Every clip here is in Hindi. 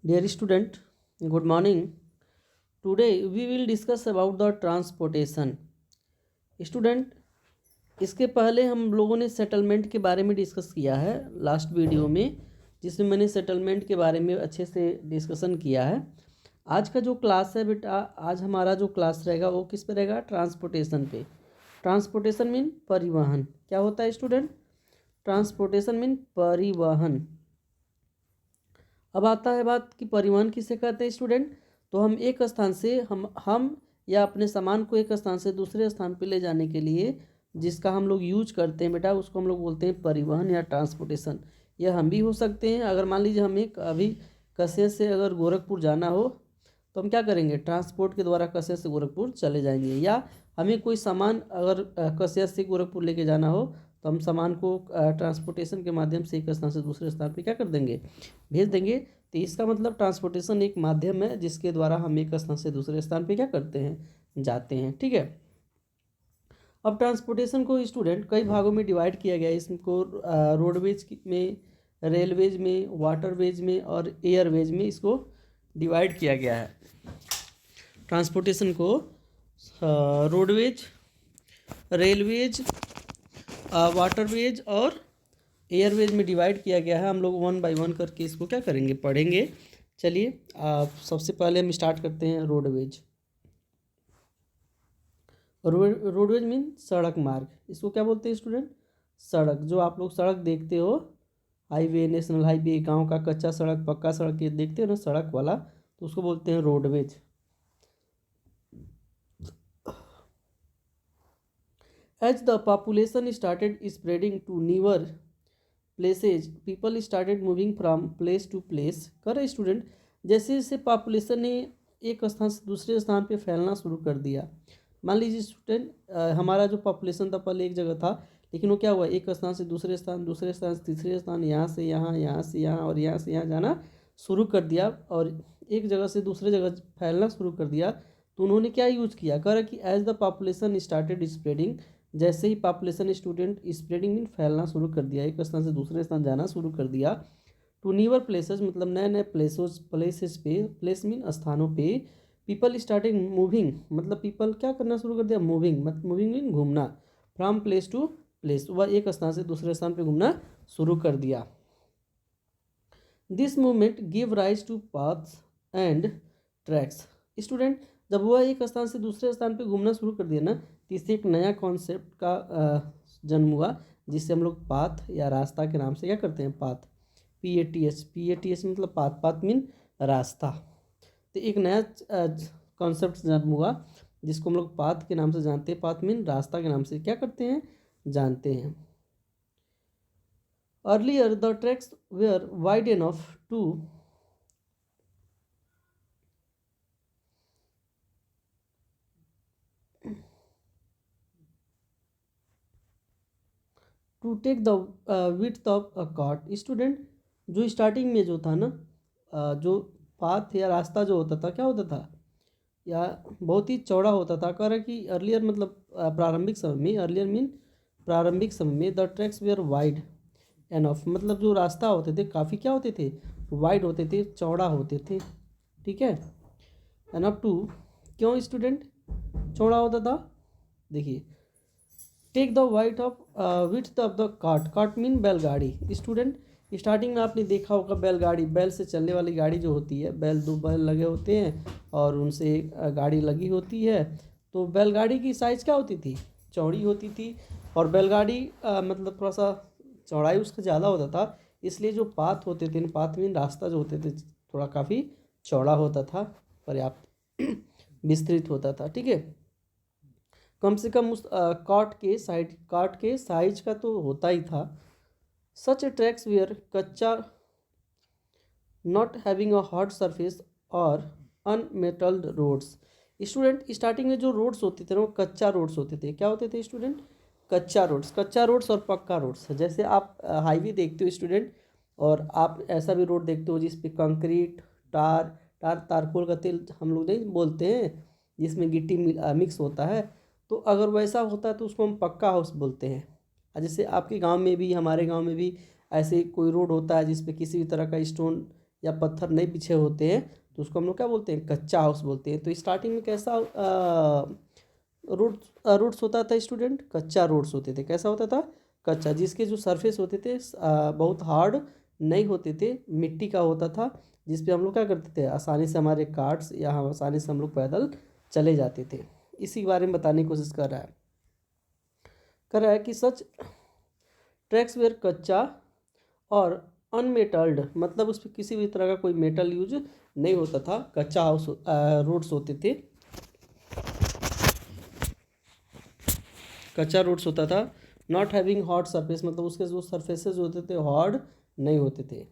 Dear student, good morning. Today we will discuss about the transportation. Student, इसके पहले हम लोगों ने सेटलमेंट के बारे में डिस्कस किया है लास्ट वीडियो में, जिसमें मैंने सेटलमेंट के बारे में अच्छे से डिस्कशन किया है। आज का जो क्लास है बेटा, आज हमारा जो क्लास रहेगा वो किस पे रहेगा? ट्रांसपोर्टेशन पे। ट्रांसपोर्टेशन मीन परिवहन। क्या होता है स्टूडेंट? ट्रांसपोर्टेशन मीन परिवहन। अब आता है बात कि परिवहन किसे कहते हैं स्टूडेंट। तो हम एक स्थान से हम या अपने सामान को एक स्थान से दूसरे स्थान पर ले जाने के लिए जिसका हम लोग यूज करते हैं बेटा, उसको हम लोग बोलते हैं परिवहन या ट्रांसपोर्टेशन। यह हम भी हो सकते हैं। अगर मान लीजिए हमें अभी कस्बे से अगर गोरखपुर जाना हो तो हम क्या करेंगे? ट्रांसपोर्ट के द्वारा कस्बे से गोरखपुर चले जाएंगे। या हमें कोई सामान अगर कस्बे से गोरखपुर लेके जाना हो तो हम सामान को ट्रांसपोर्टेशन के माध्यम से एक स्थान से दूसरे स्थान पे क्या कर देंगे? भेज देंगे। तो इसका मतलब ट्रांसपोर्टेशन एक माध्यम है जिसके द्वारा हम एक स्थान से दूसरे स्थान पे क्या करते हैं? जाते हैं। ठीक है। अब ट्रांसपोर्टेशन को स्टूडेंट कई भागों में डिवाइड किया गया है। इसको रोडवेज में, रेलवेज में, वाटरवेज में और एयरवेज में इसको डिवाइड किया गया है। ट्रांसपोर्टेशन को रोडवेज, रेलवेज, वाटरवेज और एयरवेज में डिवाइड किया गया है। हम लोग वन बाय वन करके इसको क्या करेंगे? पढ़ेंगे। चलिए सबसे पहले हम स्टार्ट करते हैं रोडवेज। रोडवेज मीन सड़क मार्ग। इसको क्या बोलते हैं स्टूडेंट? सड़क। जो आप लोग सड़क देखते हो, हाईवे, नेशनल हाईवे, गांव का कच्चा सड़क, पक्का सड़क, ये देखते हो ना सड़क वाला, तो उसको बोलते हैं roadways. As the population started spreading to newer places, people started moving from place to place। कर रहे स्टूडेंट, जैसे जैसे पॉपुलेशन ने एक स्थान से दूसरे स्थान पे फैलना शुरू कर दिया। मान लीजिए स्टूडेंट, हमारा जो पॉपुलेशन था पहले एक जगह था, लेकिन वो क्या हुआ? एक स्थान से दूसरे स्थान, दूसरे स्थान से तीसरे स्थान, यहाँ से यहाँ, यहाँ से यहाँ और यहाँ से यहाँ जाना शुरू कर दिया और एक जगह से दूसरे जगह फैलना शुरू कर दिया। तो उन्होंने क्या यूज किया? कह रहा कि as the population started spreading, जैसे ही पॉपुलेशन स्टूडेंट स्प्रेडिंग मीन फैलना शुरू कर दिया, एक स्थान से दूसरे स्थान जाना शुरू कर दिया। टू न्यूअर प्लेसेस मतलब नए नए प्लेसेस पे, प्लेस मीन स्थानों पे, पीपल स्टार्टिंग मूविंग मतलब पीपल क्या करना शुरू कर दिया? मूविंग मतलब मूविंग मीन घूमना। फ्रॉम प्लेस टू प्लेस, वह एक स्थान से दूसरे स्थान पे घूमना शुरू कर दिया। This movement give rise to paths and tracks. Student, जब वह एक स्थान से दूसरे स्थान पे घूमना शुरू कर दिया ना, तो इससे एक नया कॉन्सेप्ट का जन्म हुआ, जिससे हम लोग पाथ या रास्ता के नाम से क्या करते हैं? पाथ, PATH मतलब पाथ। पाथ मीन रास्ता। तो एक नया कॉन्सेप्ट जन्म हुआ जिसको हम लोग पाथ के नाम से जानते हैं। पाथ मीन रास्ता के नाम से क्या करते हैं? जानते हैं। Earlier the tracks were wide enough to take the width of a cart. Student, जो स्टार्टिंग में जो था ना, जो पाथ या रास्ता जो होता था, क्या होता था? या बहुत ही चौड़ा होता था। कह रहा कि अर्लियर मतलब प्रारंभिक समय में, अर्लियर मीन प्रारंभिक समय में, the tracks were wide enough मतलब जो रास्ता होते थे काफ़ी क्या होते थे? वाइड होते थे, चौड़ा होते थे। ठीक है। एनफ टू, क्यों स्टूडेंट चौड़ा होता था? देखिए, take the weight of with of the cart. Cart mean बैलगाड़ी। स्टूडेंट, स्टार्टिंग में आपने देखा होगा बैलगाड़ी, बैल से चलने वाली गाड़ी जो होती है, बैल, दो बैल लगे होते हैं और उनसे गाड़ी लगी होती है। तो बैलगाड़ी की साइज़ क्या होती थी? चौड़ी होती थी। और बैलगाड़ी मतलब थोड़ा सा चौड़ाई उसका ज़्यादा होता था, इसलिए जो पाथ होते थे, पाथ मीन रास्ता जो होते थे, थोड़ा काफ़ी चौड़ा होता था, पर्याप्त विस्तृत होता था। ठीक है। कम से कम उस कार्ट के साइज का तो होता ही था। सच ट्रैक्स वेयर कच्चा, not having a hard surface और अनमेटल्ड रोड्स। स्टूडेंट, स्टार्टिंग में जो रोड्स होते थे ना, वो कच्चा रोड्स होते थे। क्या होते थे स्टूडेंट? कच्चा रोड्स। कच्चा रोड्स और पक्का रोड्स। जैसे आप हाईवे देखते हो स्टूडेंट, और आप ऐसा भी रोड देखते हो जिसपे कंक्रीट, तारकोल का तेल हम लोग नहीं बोलते हैं, जिसमें गिट्टी मिक्स होता है। तो अगर वैसा होता है तो उसको हम पक्का हाउस बोलते हैं। जैसे आपके गांव में भी, हमारे गांव में भी ऐसे कोई रोड होता है जिस पे किसी भी तरह का स्टोन या पत्थर नहीं बिछे होते हैं तो उसको हम लोग क्या बोलते हैं, कच्चा हाउस बोलते हैं। तो स्टार्टिंग में कैसा रोड्स होता था स्टूडेंट, कच्चा रोड्स होते थे। कैसा होता था, कच्चा, जिसके जो सरफेस होते थे बहुत हार्ड नहीं होते थे, मिट्टी का होता था, जिस पे हम लोग क्या करते थे, आसानी से हमारे कार्ट्स या हम आसानी से हम लोग पैदल चले जाते थे। इसी के बारे में बताने की कोशिश कर रहा है कि सच ट्रैक्स वेयर कच्चा और अनमेटल्ड, मतलब उस पर किसी भी तरह का कोई मेटल यूज नहीं होता था, कच्चा हाउस रोड्स होते थे, कच्चा रोड्स होता था। नॉट हैविंग हार्ड सरफेस, मतलब उसके जो सरफेसेस होते थे हार्ड नहीं होते थे।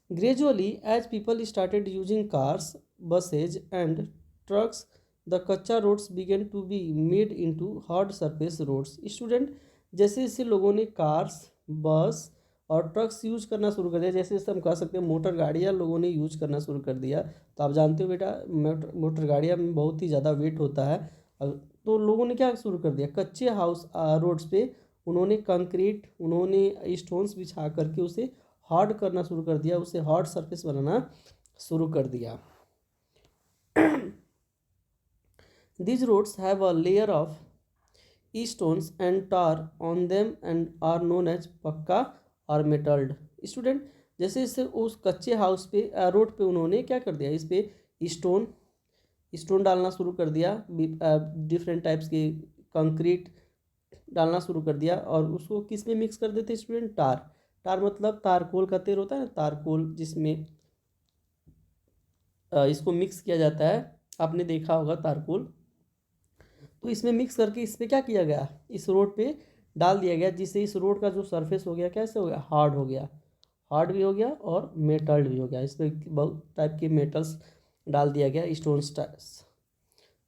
Gradually as people started using cars, buses and trucks, the kutcha roads began to be made into hard surface roads. Student, जैसे जैसे लोगों ने कार्स, बस और ट्रक्स यूज करना शुरू कर दिया, जैसे जैसे हम कह सकते हैं मोटर गाड़ियाँ लोगों ने यूज करना शुरू कर दिया, तो आप जानते हो बेटा मोटर गाड़ियाँ में बहुत ही ज़्यादा वेट होता है। तो लोगों ने क्या शुरू कर दिया, कच्चे हाउस रोड्स पे उन्होंने कंक्रीट, उन्होंने स्टोन्स बिछा करके उसे हार्ड करना शुरू कर दिया, उसे हार्ड सरफेस बनाना शुरू कर दिया। These roads have a layer of stones and tar on them and are known as पक्का और मेटल्ड। स्टूडेंट, जैसे जैसे उस कच्चे हाउस पे रोड पे उन्होंने क्या कर दिया, इस पे स्टोन डालना शुरू कर दिया, डिफरेंट टाइप्स के कंक्रीट डालना शुरू कर दिया, और उसको किस में मिक्स कर देते स्टूडेंट, टार। टार मतलब तारकोल का तेल होता है ना, तारकोल, जिसमें इसको मिक्स किया जाता है, आपने देखा होगा तारकोल। तो इसमें मिक्स करके इस पर क्या किया गया, इस रोड पे डाल दिया गया, जिससे इस रोड का जो सरफेस हो गया, कैसे हो गया, हार्ड हो गया, हार्ड भी हो गया और मेटल्ड भी हो गया। इसमें बहुत टाइप के मेटल्स डाल दिया गया, स्टोन्स टाइप्स।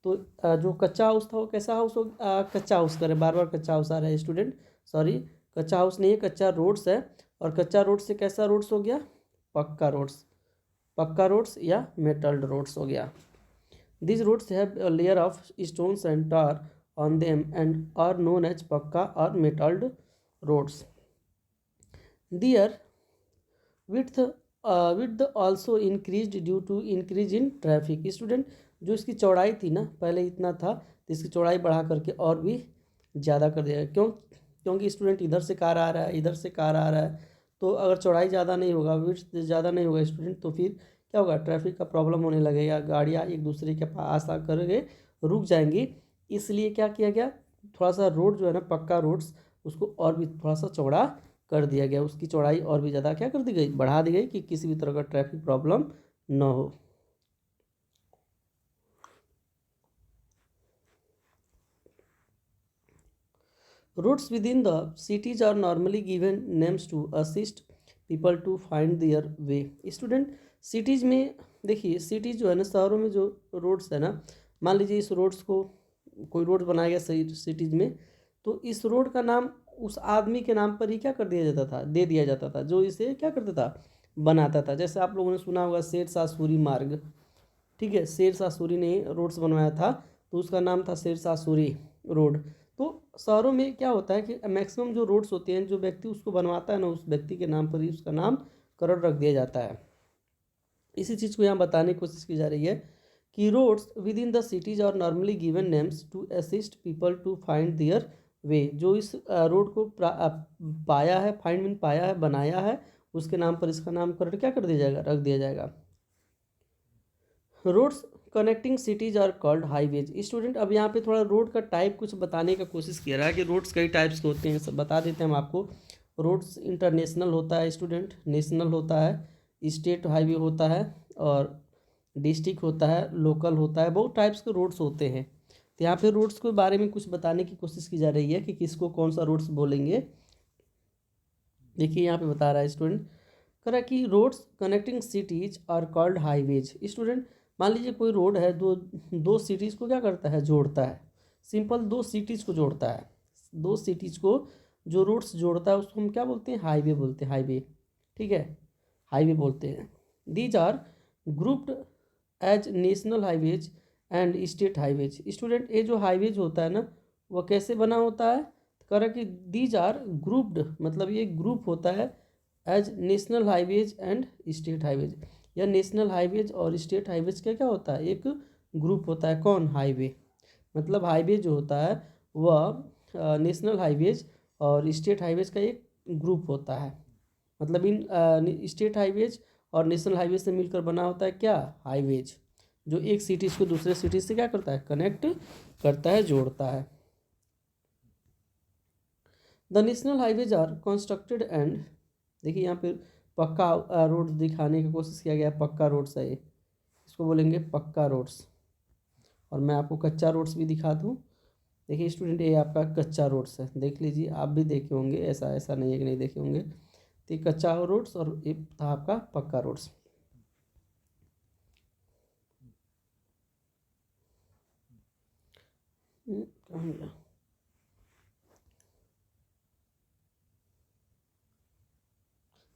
तो जो कच्चा हाउस था वो कैसा हाउस हो, कच्चा हाउस करें, बार बार कच्चा हाउस आ रहा है स्टूडेंट, सॉरी, कच्चा हाउस नहीं है, कच्चा रोड्स है। और कच्चा रोड से कैसा रोड्स हो गया, पक्का रोड्स, पक्का रोड्स या मेटल्ड रोड्स हो गया। These roads have a layer of stones and tar on them and are known as pakka or metalled roads. Their width also increased due to increase in traffic. Student, जो इसकी चौड़ाई थी ना, पहले इतना था, तो इसकी चौड़ाई बढ़ा करके और भी ज़्यादा कर दिया। क्योंकि स्टूडेंट इधर से कार आ रहा है, इधर से कार आ रहा है, तो अगर चौड़ाई ज़्यादा नहीं होगा, विड्थ ज़्यादा नहीं होगा स्टूडेंट, तो फिर क्या होगा, ट्रैफिक का प्रॉब्लम होने लगेगा, गाड़ियाँ एक दूसरे के पास आकर के रुक जाएंगी। इसलिए क्या किया गया, थोड़ा सा रोड जो है ना, पक्का रोड्स, उसको और भी थोड़ा सा चौड़ा कर दिया गया, उसकी चौड़ाई और भी ज़्यादा क्या कर दी गई, बढ़ा दी गई, कि किसी भी तरह का ट्रैफिक प्रॉब्लम न हो। Routes within the cities are normally given names to assist people to find their way. Student, cities में देखिए, सिटीज़ जो है ना, शहरों में जो रोड्स है ना, मान लीजिए इस रोड्स को कोई रोड बनाया गया सिटीज़ में, तो इस रोड का नाम उस आदमी के नाम पर ही क्या कर दिया जाता था, दे दिया जाता था, जो इसे क्या करता था, बनाता था। जैसे आप लोगों ने सुना होगा शेरशाह सूरी मार्ग, ठीक है, शेरशाह सूरी ने रोड्स बनवाया था, तो उसका नाम था शेरशाह सूरी रोड। तो शहरों में क्या होता है कि मैक्सिमम जो रोड्स होते हैं, जो व्यक्ति उसको बनवाता है ना, उस व्यक्ति के नाम पर ही उसका नाम करण रख दिया जाता है। इसी चीज़ को यहाँ बताने की कोशिश की जा रही है कि roads within the cities are normally given names to assist people to find their way. जो इस रोड को पाया है, फाइंड मीन पाया है, बनाया है, उसके नाम पर इसका नामकरण क्या कर दिया जाएगा, रख दिया जाएगा। Roads connecting cities are called highways. Student, अब यहाँ पे थोड़ा रोड का टाइप कुछ बताने का कोशिश किया रहा है कि रोड्स कई टाइप्स के होते हैं, सब बता देते हैं हम आपको। रोड्स इंटरनेशनल होता है स्टूडेंट, नेशनल होता है, स्टेट हाईवे होता है, और डिस्ट्रिक्ट होता है, लोकल होता है, बहुत टाइप्स के रोड्स होते हैं। तो यहाँ पे रोड्स के बारे में कुछ बताने की कोशिश की जा रही है कि किसको कौन सा रोड्स बोलेंगे। देखिए यहाँ पे बता रहा है स्टूडेंट, कह रहा है कि roads connecting cities are called highways. Student, मान लीजिए कोई रोड है, दो सिटीज़ को क्या करता है, जोड़ता है, सिंपल दो सिटीज़ को जोड़ता है, दो सिटीज़ को जो रोड्स जोड़ता है उसको हम क्या बोलते हैं, हाईवे बोलते हैं, हाईवे, ठीक है, हाईवे बोलते हैं। These are grouped as national highways and state highways. Student, ये जो हाईवेज होता है ना, वह कैसे बना होता है, कह रहा कि दीज आर ग्रुप्ड, मतलब ये ग्रुप होता है as national highways and state highways. यह नेशनल हाईवेज और स्टेट हाईवेज का क्या होता है, एक ग्रुप होता है। कौन? हाईवे। मतलब हाईवे जो होता है वह नेशनल हाईवेज और स्टेट हाईवेज का एक ग्रुप होता है। मतलब इन स्टेट हाईवेज और नेशनल हाईवेज से मिलकर बना होता है क्या, हाईवेज, जो एक सिटीज़ को दूसरे सिटी से क्या करता है, कनेक्ट करता है, जोड़ता है। The national highways are constructed and, देखिए यहाँ पे पक्का रोड दिखाने की कोशिश किया गया है, पक्का रोड्स है ये, इसको बोलेंगे पक्का रोड्स। और मैं आपको कच्चा रोड्स भी दिखा दूँ। देखिए स्टूडेंट, ये आपका कच्चा रोड्स है, देख लीजिए, आप भी देखे होंगे, ऐसा नहीं है कि नहीं देखे होंगे। तो ये कच्चा रोड्स और ये था आपका पक्का रोड्स। कहाँ गया?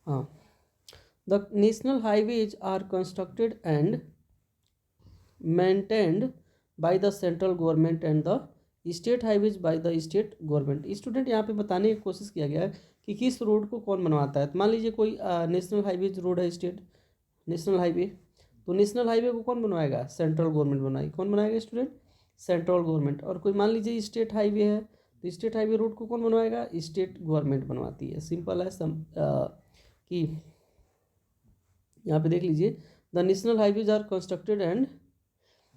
हाँ, the national highways are constructed and maintained by the central government and the state highways by the state government. Student यहाँ पे बताने की कोशिश किया गया है कि किस रोड को कौन बनवाता है। तो मान लीजिए कोई नेशनल हाईवेज रोड है, स्टेट नेशनल हाईवे, तो नेशनल हाईवे को कौन बनवाएगा, सेंट्रल गवर्नमेंट बनाएगी। कौन बनाएगा स्टूडेंट, सेंट्रल गवर्नमेंट। और कोई मान लीजिए स्टेट हाईवे है, तो स्टेट हाईवे रोड को कौन बनवाएगा, स्टेट गवर्नमेंट बनवाती है। सिंपल है कि यहाँ पे देख लीजिए, the national highways are constructed and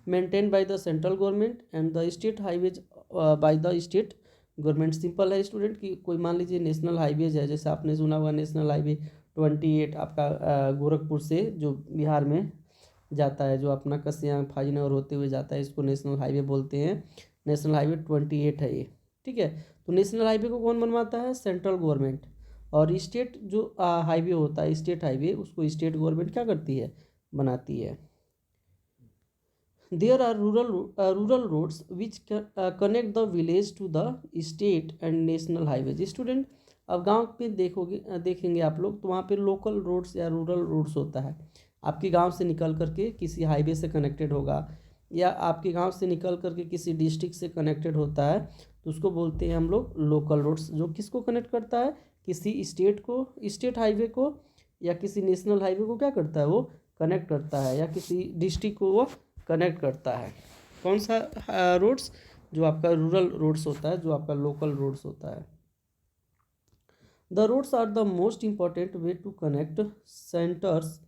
maintain by the central government and the state highways by the state government. Simple है स्टूडेंट कि कोई मान लीजिए नेशनल हाईवेज है, जैसे आपने सुना होगा नेशनल हाईवे 28 आपका गोरखपुर से जो बिहार में जाता है, जो अपना कसिया फाजीनगर होते हुए जाता है, इसको नेशनल हाईवे बोलते हैं। नेशनल हाईवे 28 है ये, ठीक है। तो नेशनल हाईवे को कौन बनवाता है, सेंट्रल गवर्नमेंट। और स्टेट जो हाईवे होता है, स्टेट हाईवे, उसको स्टेट गवर्नमेंट क्या करती है, बनाती है। There are rural roads which connect the village to the state and national highways। Student, अब गांव पे देखेंगे आप लोग, तो वहाँ पे लोकल रोड्स या रूरल रोड्स होता है। आपके गांव से निकल करके किसी हाईवे से कनेक्टेड होगा, या आपके गांव से निकल करके किसी डिस्ट्रिक्ट से कनेक्टेड होता है, तो उसको बोलते हैं हम लोग लोकल रोड्स। जो किसको कनेक्ट करता है, किसी स्टेट को, स्टेट हाईवे को, या किसी नेशनल हाईवे को क्या करता है, वो कनेक्ट करता है, या किसी डिस्ट्रिक्ट को वो कनेक्ट करता है। कौन सा रोड्स, जो आपका रूरल रोड्स होता है, जो आपका लोकल रोड्स होता है। The roads are the most important way to connect centres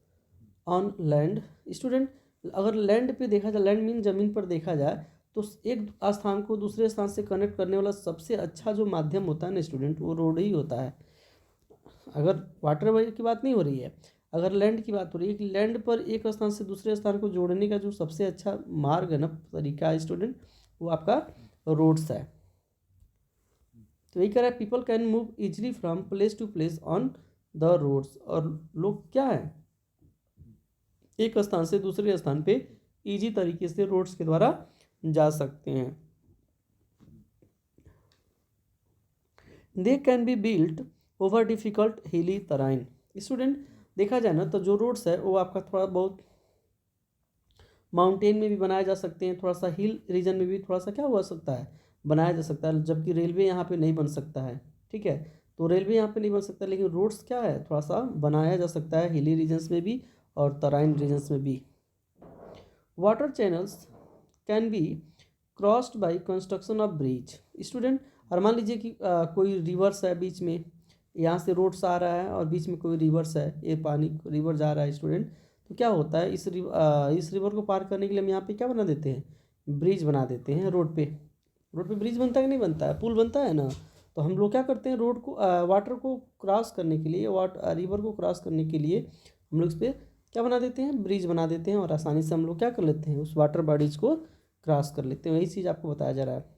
on land. Student, अगर लैंड पे देखा जाए, लैंड मीन जमीन पर देखा जाए, तो एक स्थान को दूसरे स्थान से कनेक्ट करने वाला सबसे अच्छा जो माध्यम होता है ना स्टूडेंट, वो रोड ही होता है। अगर वाटर वे की बात नहीं हो रही है, अगर लैंड की बात हो रही है कि लैंड पर एक स्थान से दूसरे स्थान को जोड़ने का जो सबसे अच्छा मार्ग है ना, तरीका है स्टूडेंट, वो आपका रोड्स है। तो यही कह रहा है, people can move easily from place to place on the roads. और लोग क्या है, एक स्थान से दूसरे स्थान पे इजी तरीके से रोड्स के द्वारा जा सकते हैं। They can be built over difficult हिली तराइन। स्टूडेंट, देखा जाए ना तो जो रोड्स है वो आपका थोड़ा बहुत माउंटेन में भी बनाए जा सकते हैं, थोड़ा सा हिल रीजन में भी थोड़ा सा क्या हो सकता है, बनाया जा सकता है। जबकि रेलवे यहाँ पे नहीं बन सकता है, ठीक है। तो रेलवे यहाँ पे नहीं बन सकता, लेकिन रोड्स क्या है, थोड़ा सा बनाया जा सकता है, हिली रीजन्स में भी और तराइन रीजन्स में भी। Water channels can be crossed by construction of bridge. Student, और मान लीजिए कि कोई रिवर्स है बीच में, यहाँ से रोड्स आ रहा है और बीच में कोई रिवर्स है, ये पानी रिवर जा रहा है स्टूडेंट, तो क्या होता है, इस रिवर को पार करने के लिए हम यहाँ पे क्या बना देते हैं, ब्रिज बना देते हैं। रोड पे ब्रिज बनता है कि नहीं बनता है, पुल बनता है ना। तो हम लोग क्या करते हैं, रोड को वाटर को क्रॉस करने के लिए, रिवर को क्रॉस करने के लिए हम लोग इस पर क्या बना देते हैं, ब्रिज बना देते हैं, और आसानी से हम लोग क्या कर लेते हैं, उस वाटर बॉडीज को क्रॉस कर लेते हैं। वही चीज़ आपको बताया जा रहा है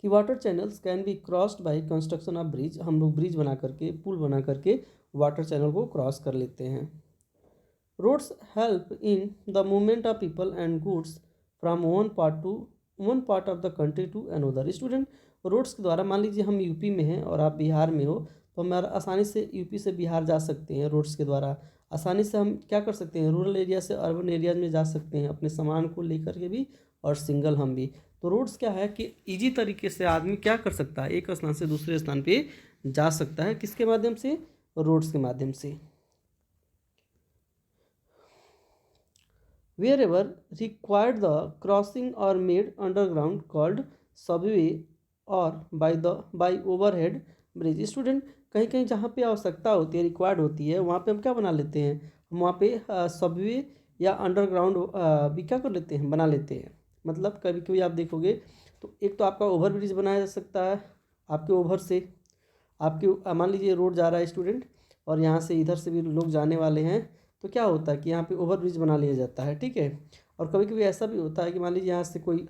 कि water channels can be crossed by construction of bridge. हम लोग ब्रिज बना करके, पुल बना करके वाटर चैनल को क्रॉस कर लेते हैं। Roads help in the movement of people and goods from one part of the country to another. Student, roads के द्वारा, मान लीजिए हम यूपी में हैं और आप बिहार में हो, तो हम आसानी से यूपी से बिहार जा सकते हैं। रोड्स के द्वारा आसानी से हम क्या कर सकते हैं, रूरल एरिया से अर्बन एरियाज में जा सकते हैं, अपने सामान को लेकर के भी और सिंगल हम भी। तो रोड्स क्या है कि इजी तरीके से आदमी क्या कर सकता है, एक स्थान से दूसरे स्थान पे जा सकता है, किसके माध्यम से, रोड्स के माध्यम से। Wherever required the crossing or made underground called subway or by overhead bridge। Student कहीं कहीं जहाँ पे आवश्यकता होती है, रिक्वायर्ड होती है, वहाँ पे हम क्या बना लेते हैं, हम वहाँ पे सबवे या अंडरग्राउंड भी क्या कर लेते हैं, बना लेते हैं। मतलब कभी कभी आप देखोगे तो एक तो आपका ओवर ब्रिज बनाया जा सकता है, आपके ओवर से आपके मान लीजिए रोड जा रहा है स्टूडेंट, और यहाँ से इधर से भी लोग जाने वाले हैं, तो क्या होता है कि यहाँ पे ओवर ब्रिज बना लिया जाता है, ठीक है। और कभी कभी ऐसा भी होता है कि मान लीजिए यहाँ से कोई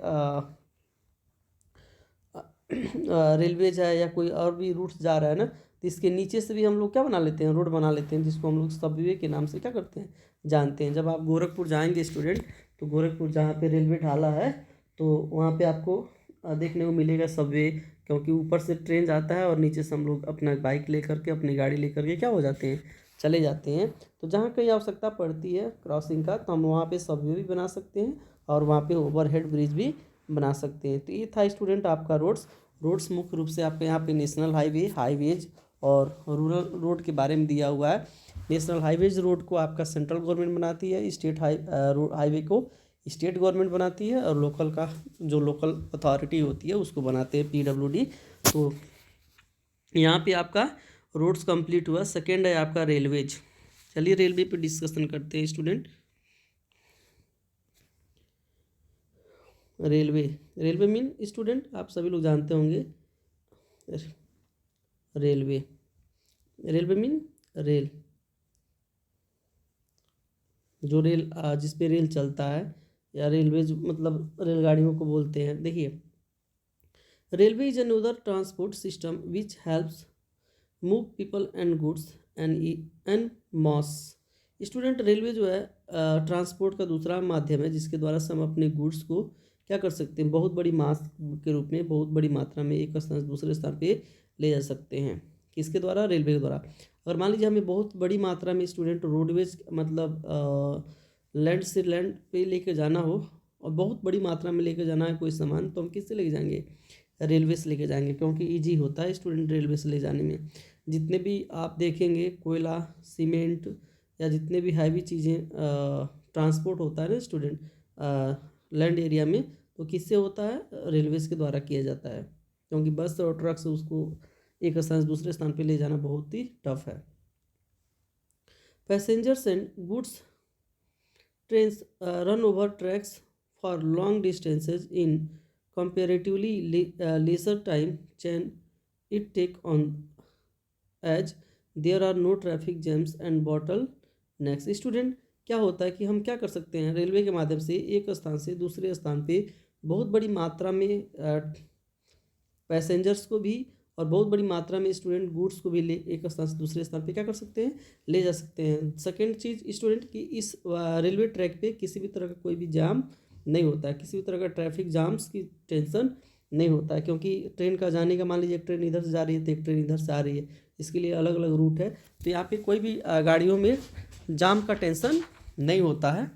रेलवे जाए या कोई और भी रूट्स जा रहा है ना, तो इसके नीचे से भी हम लोग क्या बना लेते हैं, रोड बना लेते हैं, जिसको हम लोग सबवे के नाम से क्या करते हैं, जानते हैं। जब आप गोरखपुर जाएंगे स्टूडेंट, तो गोरखपुर जहाँ पे रेलवे ढाला है, तो वहाँ पे आपको देखने को मिलेगा सबवे, क्योंकि ऊपर से ट्रेन जाता है और नीचे से हम लोग अपना बाइक लेकर के, अपनी गाड़ी लेकर के क्या हो जाते हैं, चले जाते हैं। तो जहाँ कहीं आवश्यकता पड़ती है क्रॉसिंग का, तो हम वहाँ पे सबवे भी बना सकते हैं और वहाँ पे ओवरहेड ब्रिज भी बना सकते हैं। तो ये था स्टूडेंट आपका रोड्स मुख्य रूप से आपके यहाँ पे नेशनल हाईवे, हाईवेज और रूरल रोड के बारे में दिया हुआ है। नेशनल हाईवेज रोड को आपका सेंट्रल गवर्नमेंट बनाती है, स्टेट हाईवे को स्टेट गवर्नमेंट बनाती है, और लोकल का जो लोकल अथॉरिटी होती है उसको बनाते हैं PWD। तो यहाँ पे आपका रोड्स कंप्लीट हुआ। सेकेंड है आपका रेलवेज। चलिए रेलवे पे डिस्कशन करते हैं स्टूडेंट। रेलवे मीन स्टूडेंट आप सभी लोग जानते होंगे, रेलवे मीन रेल, जो रेल जिस पे रेल चलता है, या रेलवेज मतलब रेलगाड़ियों को बोलते हैं। देखिए, railway is another transport system which helps move people and goods and mass. Student railway जो है ट्रांसपोर्ट का दूसरा माध्यम है, जिसके द्वारा से हम अपने गुड्स को क्या कर सकते हैं, बहुत बड़ी मास के रूप में, बहुत बड़ी मात्रा में एक स्थान से दूसरे स्थान पे ले जा सकते हैं। किसके द्वारा, रेलवे के द्वारा। अगर मान लीजिए हमें बहुत बड़ी मात्रा में स्टूडेंट रोडवेज मतलब लैंड से लैंड पे लेके जाना हो, और बहुत बड़ी मात्रा में लेके जाना है कोई सामान, तो हम किससे लेके जाएंगे, रेलवे से लेके जाएंगे, क्योंकि ईजी होता है स्टूडेंट रेलवे से ले जाने में। जितने भी आप देखेंगे कोयला, सीमेंट या जितने भी हैवी चीज़ें ट्रांसपोर्ट होता है ना स्टूडेंट लैंड एरिया में, तो किससे होता है, रेलवेज के द्वारा किया जाता है, क्योंकि बस और ट्रक से उसको एक स्थान से दूसरे स्थान पे ले जाना बहुत ही टफ है। Passengers and goods trains run over tracks for long distances in comparatively lesser time can it take on, as there are no traffic jams and bottlenecks। Student क्या होता है कि हम क्या कर सकते हैं, रेलवे के माध्यम से एक स्थान से दूसरे स्थान पे बहुत बड़ी मात्रा में पैसेंजर्स को भी और बहुत बड़ी मात्रा में स्टूडेंट गुड्स को भी ले एक स्थान से दूसरे स्थान पे क्या कर सकते हैं, ले जा सकते हैं। सेकेंड चीज़ स्टूडेंट कि इस रेलवे ट्रैक पे किसी भी तरह का कोई भी जाम नहीं होता है, किसी भी तरह का ट्रैफिक जाम्स की टेंशन नहीं होता है, क्योंकि ट्रेन का जाने का, मान लीजिए एक ट्रेन इधर से जा रही है तो एक ट्रेन इधर से आ रही है, इसके लिए अलग अलग रूट है, तो यहाँ पे कोई भी गाड़ियों में जाम का टेंशन नहीं होता है,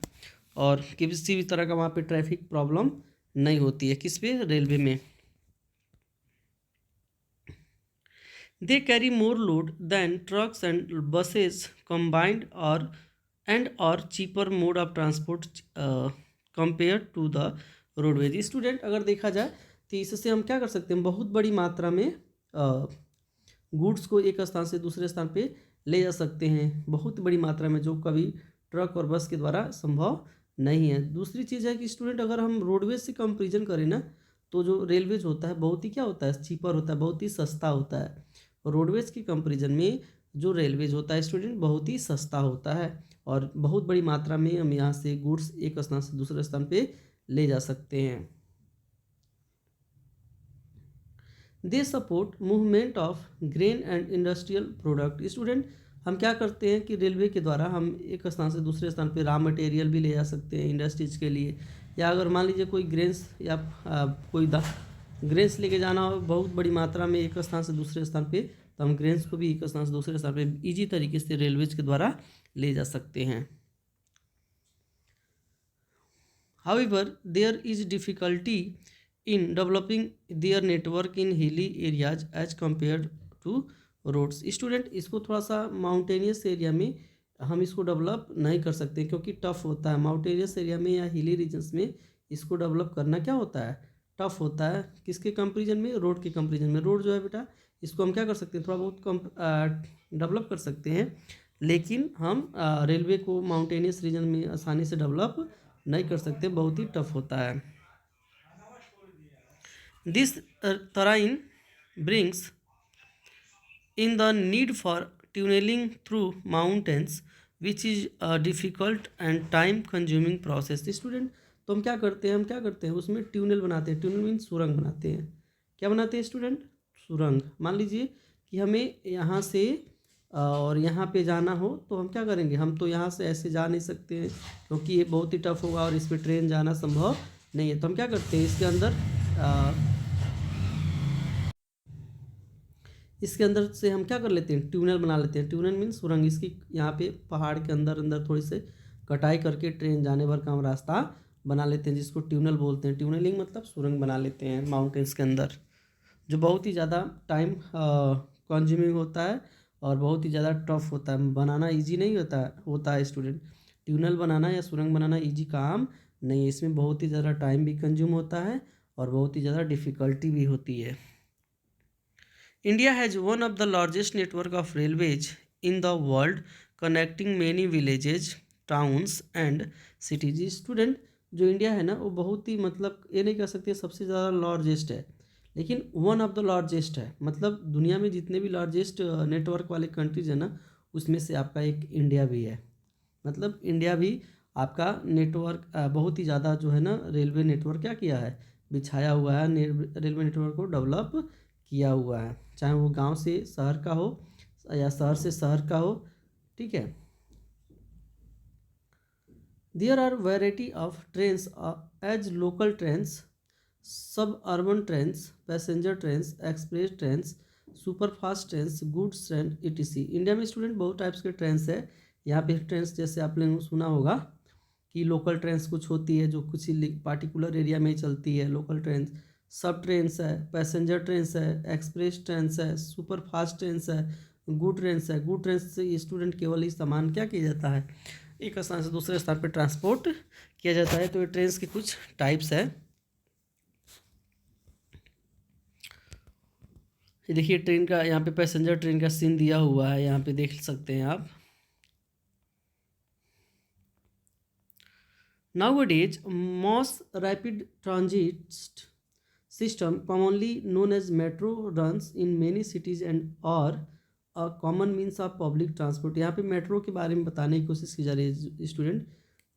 और किसी भी तरह का वहाँ पे ट्रैफिक प्रॉब्लम नहीं होती है। किस पे, रेलवे में। They carry more load than trucks and buses combined और cheaper mode of transport compare to the roadways. Student अगर देखा जाए तो इससे हम क्या कर सकते हैं, बहुत बड़ी मात्रा में गुड्स को एक स्थान से दूसरे स्थान पे ले जा सकते हैं, बहुत बड़ी मात्रा में, जो कभी ट्रक और बस के द्वारा संभव नहीं है। दूसरी चीज़ है कि स्टूडेंट अगर हम रोडवेज से कंपेरिजन करें ना, तो जो रेलवेज होता है बहुत ही क्या होता है, चीपर होता है, बहुत ही सस्ता होता है। रोडवेज की कंपेरिजन में जो रेलवेज होता है स्टूडेंट बहुत ही सस्ता होता है, और बहुत बड़ी मात्रा में हम यहाँ से गुड्स एक स्थान से दूसरे स्थान पे ले जा सकते हैं। They support movement of grain and industrial product. Student हम क्या करते हैं कि रेलवे के द्वारा हम एक स्थान से दूसरे स्थान पे रॉ मटेरियल भी ले जा सकते हैं इंडस्ट्रीज के लिए, या अगर मान लीजिए कोई ग्रेन्स या कोई ग्रेन्स लेके जाना हो बहुत बड़ी मात्रा में एक स्थान से दूसरे स्थान पे, तो हम ग्रेन्स को भी एक स्थान से दूसरे स्थान पे ईजी तरीके से रेलवेज के द्वारा ले जा सकते हैं। However there is difficulty in developing their network in hilly areas as compared to roads. Student इसको थोड़ा सा माउंटेनियस एरिया में हम इसको डेवलप नहीं कर सकते क्योंकि टफ होता है। माउंटेनियस एरिया में या हिली रीजन्स में इसको डेवलप करना क्या होता है, टफ होता है। किसके कंपेरिजन में, रोड के कंपेरिजन में। रोड जो है बेटा इसको हम क्या कर सकते हैं, थोड़ा बहुत कम डेवलप कर सकते हैं, लेकिन हम रेलवे को माउंटेनियस रीजन में आसानी से डेवलप नहीं कर सकते, बहुत ही टफ होता है। This terrain brings in the need for tunneling through mountains which is a difficult and time consuming process। Student तो हम क्या करते हैं, उसमें ट्यूनल बनाते हैं। ट्यूनल मीन सुरंग बनाते हैं। क्या बनाते हैं स्टूडेंट, सुरंग। मान लीजिए कि हमें यहाँ से और यहाँ पे जाना हो तो हम क्या करेंगे, हम तो यहाँ से ऐसे जा नहीं सकते हैं क्योंकि ये बहुत ही टफ होगा और इस पर ट्रेन जाना संभव नहीं है। तो हम क्या करते हैं, इसके अंदर से हम क्या कर लेते हैं, ट्यूनल बना लेते हैं। ट्यूनल मीन सुरंग। इसकी यहाँ पे पहाड़ के अंदर अंदर थोड़ी से कटाई करके ट्रेन जाने भर का हम रास्ता बना लेते हैं, जिसको ट्यूनल बोलते हैं। ट्यूनलिंग मतलब सुरंग बना लेते हैं माउंटेन्स के अंदर, जो बहुत ही ज़्यादा टाइम कंज्यूमिंग होता है और बहुत ही ज़्यादा टफ होता है। बनाना ईजी नहीं होता है स्टूडेंट। ट्यूनल बनाना या सुरंग बनाना ईजी काम नहीं है, इसमें बहुत ही ज़्यादा टाइम भी कंज्यूम होता है और बहुत ही ज़्यादा डिफ़िकल्टी भी होती है। India has one of the largest network of railways in the world, connecting many villages, towns and cities। Student जो इंडिया है ना वो बहुत ही, मतलब ये नहीं कह सकते सबसे ज़्यादा लार्जेस्ट है, लेकिन वन ऑफ द लार्जेस्ट है। मतलब दुनिया में जितने भी लार्जेस्ट नेटवर्क वाले कंट्रीज है ना उसमें से आपका एक इंडिया भी है। मतलब इंडिया भी आपका नेटवर्क बहुत ही ज़्यादा जो है ना रेलवे नेटवर्क क्या किया है, बिछाया हुआ है। रेलवे नेटवर्क को डेवलप किया हुआ है, चाहे वो गांव से शहर का हो या शहर से शहर का हो, ठीक है। There are variety of trains as local trains, suburban trains, passenger trains, express trains, super fast trains, goods train etc। India में स्टूडेंट बहुत टाइप्स के ट्रेन्स है। यहाँ पे ट्रेन्स जैसे आपने सुना होगा कि लोकल ट्रेन्स कुछ होती है जो कुछ पार्टिकुलर एरिया में चलती है, लोकल ट्रेन्स। सब ट्रेन्स है, पैसेंजर ट्रेन्स है, एक्सप्रेस ट्रेन्स है, सुपर फास्ट ट्रेन्स है, गुड ट्रेन्स है। गुड ट्रेन्स से स्टूडेंट केवल ही सामान क्या किया जाता है, एक स्थान से दूसरे स्थान पर ट्रांसपोर्ट किया जाता है। तो ये ट्रेन्स के कुछ टाइप्स है। ये देखिए ट्रेन का, यहाँ पे पैसेंजर ट्रेन का सीन दिया हुआ है, यहाँ पे देख सकते हैं आप। Nowadays, mass rapid transit system, commonly known as metro, runs in many cities and are a common means of public transport। यहाँ पे मेट्रो के बारे में बताने की कोशिश की जा रही है स्टूडेंट।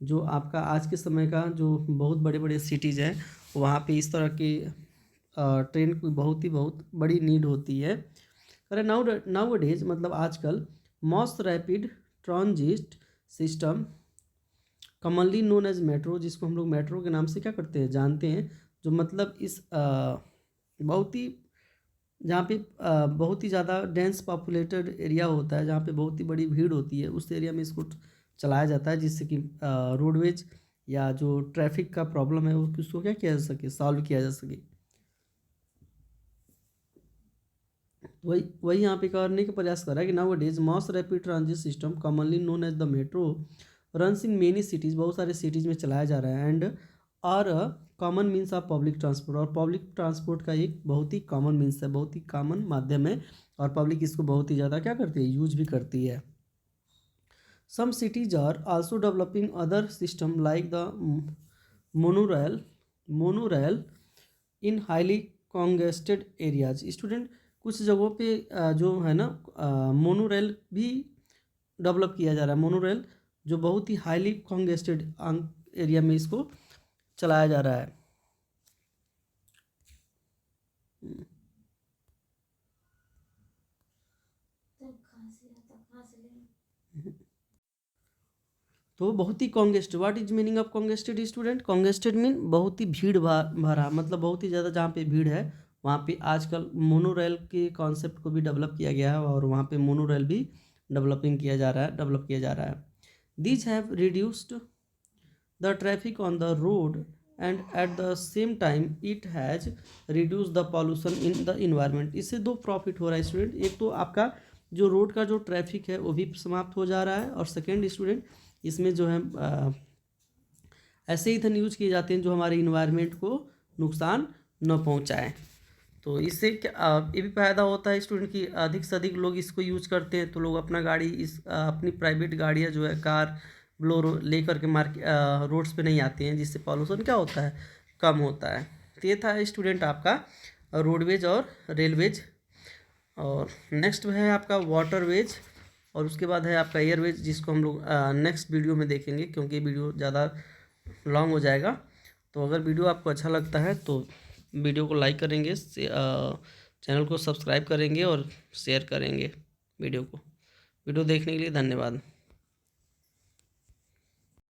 जो आपका आज के समय का जो बहुत बड़े बड़े सिटीज़ हैं वहाँ पे इस तरह की ट्रेन की बहुत बड़ी नीड होती है। अरे नाउ डेज मतलब आजकल, mass rapid transit system commonly known as metro, जिसको हम लोग मेट्रो के नाम से क्या करते हैं, जानते हैं। जो मतलब इस बहुत ही, जहाँ पे बहुत ही ज़्यादा डेंस पॉपुलेटेड एरिया होता है, जहाँ पे बहुत ही बड़ी भीड़ होती है, उस एरिया में इसको चलाया जाता है, जिससे कि रोडवेज या जो ट्रैफिक का प्रॉब्लम है वो उसको क्या किया जा सके, सॉल्व किया जा सके। वही यहाँ पे करने का प्रयास कर रहा है कि nowadays mass rapid transit system commonly known as the metro runs in many cities, बहुत सारे सिटीज़ में चलाया जा रहा है। And are a common means of public transport, और पब्लिक ट्रांसपोर्ट का एक बहुत ही कॉमन मीन्स है, बहुत ही कॉमन माध्यम है और पब्लिक इसको बहुत ही ज़्यादा क्या करती है, यूज भी करती है। Some cities are also developing other system like the monorail in highly congested areas. Student कुछ जगहों पे जो है ना मोनोरेल भी डेवलप किया जा रहा है। मोनोरेल जो बहुत ही हाईली कॉन्गेस्टेड एरिया में इसको चलाया जा रहा है। तो बहुत ही congested, what is meaning of congested student? Congested mean बहुत ही भीड़ भरा, मतलब बहुत ही ज़्यादा जहाँ पे भीड़ है वहाँ पे आजकल मोनोरेल के कॉन्सेप्ट को भी डेवलप किया गया है और वहाँ पे मोनोरेल भी डेवलप किया जा रहा है। These have reduced the traffic on the road and at the same time it has reduce the pollution in the environment. इससे दो प्रॉफिट हो रहा है स्टूडेंट, एक तो आपका जो रोड का जो ट्रैफिक है वो भी समाप्त हो जा रहा है, और सेकेंड स्टूडेंट इसमें जो है ऐसे ईंधन यूज किए जाते हैं जो हमारे इन्वायरमेंट को नुकसान न पहुंचाएं। तो इससे क्या ये भी फायदा होता है स्टूडेंट की अधिक से अधिक लोग इसको यूज करते हैं, तो लोग अपना गाड़ी अपनी प्राइवेट गाड़ियाँ जो है कार ब्लोरो लेकर के रोड्स पे नहीं आते हैं, जिससे पॉल्यूशन क्या होता है, कम होता है। तो ये था स्टूडेंट आपका रोडवेज और रेलवेज। और नेक्स्ट है आपका वाटरवेज, और उसके बाद है आपका एयरवेज, जिसको हम लोग नेक्स्ट वीडियो में देखेंगे, क्योंकि वीडियो ज़्यादा लॉन्ग हो जाएगा। तो अगर वीडियो आपको अच्छा लगता है तो वीडियो को लाइक करेंगे, चैनल को सब्सक्राइब करेंगे और शेयर करेंगे वीडियो को। वीडियो देखने के लिए धन्यवाद।